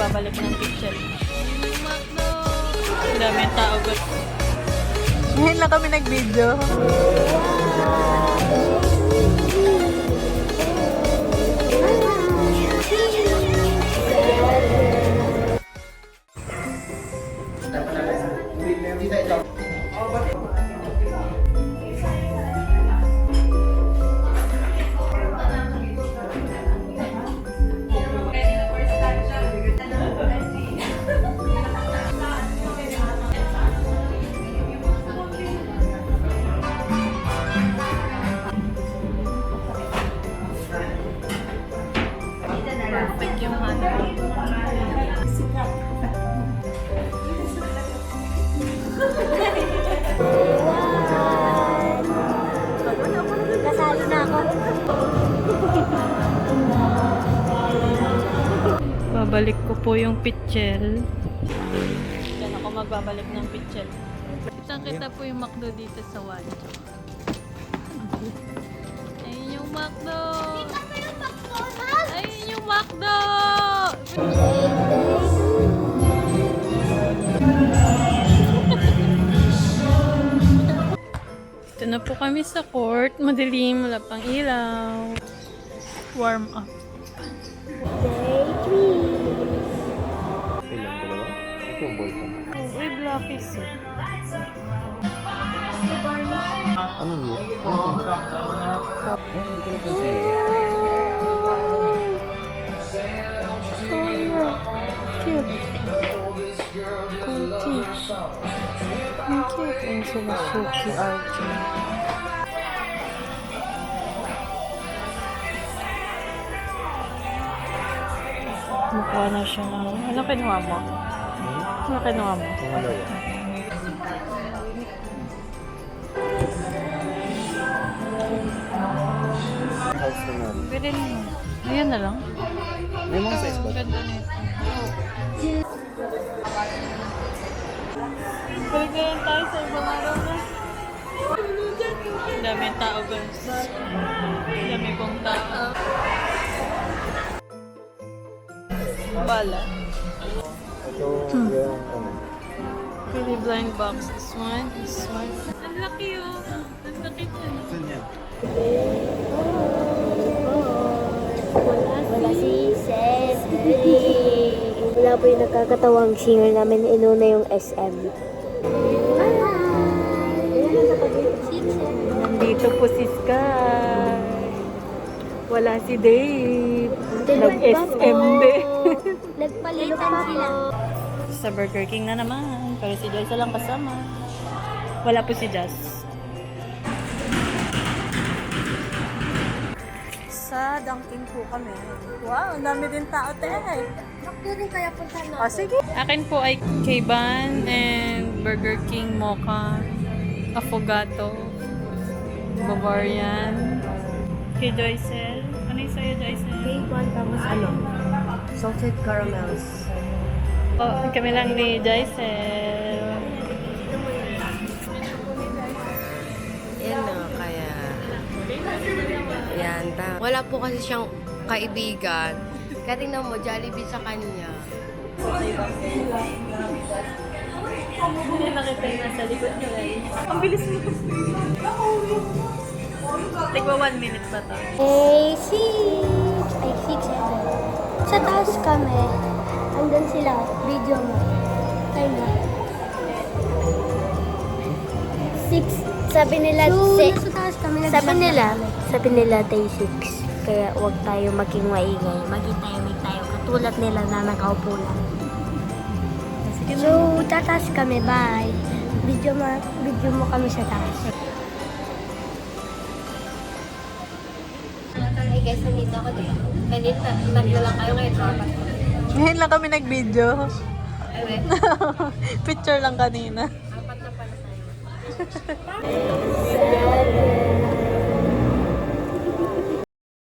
magbabalik ng picture. Ang daming tao ba? Ngayon lang kami nag-video. Perfect yung hanap. Nasalo na ako. Babalik ko po yung pitchel. Diyan ako magbabalik ng pitchel. Kita po yung McDo dito sa Wancho. Ayun yung McDo! Ayun yung McDo! Ito na po kami sa court. Madilim, wala pang ilaw. Warm up. Ilang dalawa? Ito yung boyfriend. Uy, Blackies. Ano yun? Hindi ko napansin. Cute. Cute. Ang cute. Ang sila Suki Archie. Mukha na siya ng... Ano kinuha mo? Ano kinuha mo? Ang dalawa. House na namin. Pwede naman. Ayan na lang. May mga size ba? Ganda nito. Balik na lang tayo sa ibang araw na. Ang daming tao, guys. Ang dami pong tao. Bala. Ito yung ano. Pretty blind box. This one. This one. Ang laki oh. Ang laki po. Saan yan? Wala si Cedric. Wala po yung nakakatawang singer namin. Inuna yung SM. Nandito po si Sky. Wala si Dave. Nag-SM din. Nagpalitan sila. Sa Burger King na naman. Pero si Joyce lang kasama. Wala po si Jazz. Sa Dunkin po kami. Wow, ang dami din tao, te. Bakit rin kaya punta na? O, sige. Akin po ay K-Ban and Burger King Mocha, Affogato, Bavarian. Kay Joycel. Ano yung sa'yo, Joycel? K1 tapos ano? Salted caramels. Oh, kami lang ni Joycel. Yan na, kaya... Yan, wala po kasi siyang kaibigan. Kaya tingnan mo, Jollibee sa kanya. Hindi nakita yung nasa likod niya, guys. Ang bilis mo. Tigwa 1 minute ba to? Ay, 6. Sa taas kami. Andun sila. Video mo. Ay na. 6. Sabi nila, nasa taas kami. Sabi nila day 6. Kaya huwag tayo maging maingay. Maging tayo katulad nila na nakaupo lang. So, tataas kami. Bye. Video mo kami sa taas. Hey guys, nandito ako diba? Kanina, tatlo lang kayo ngayon sa apat. Ngayon lang kami nag-video. Ay, Picture lang kanina. apat na pala tayo.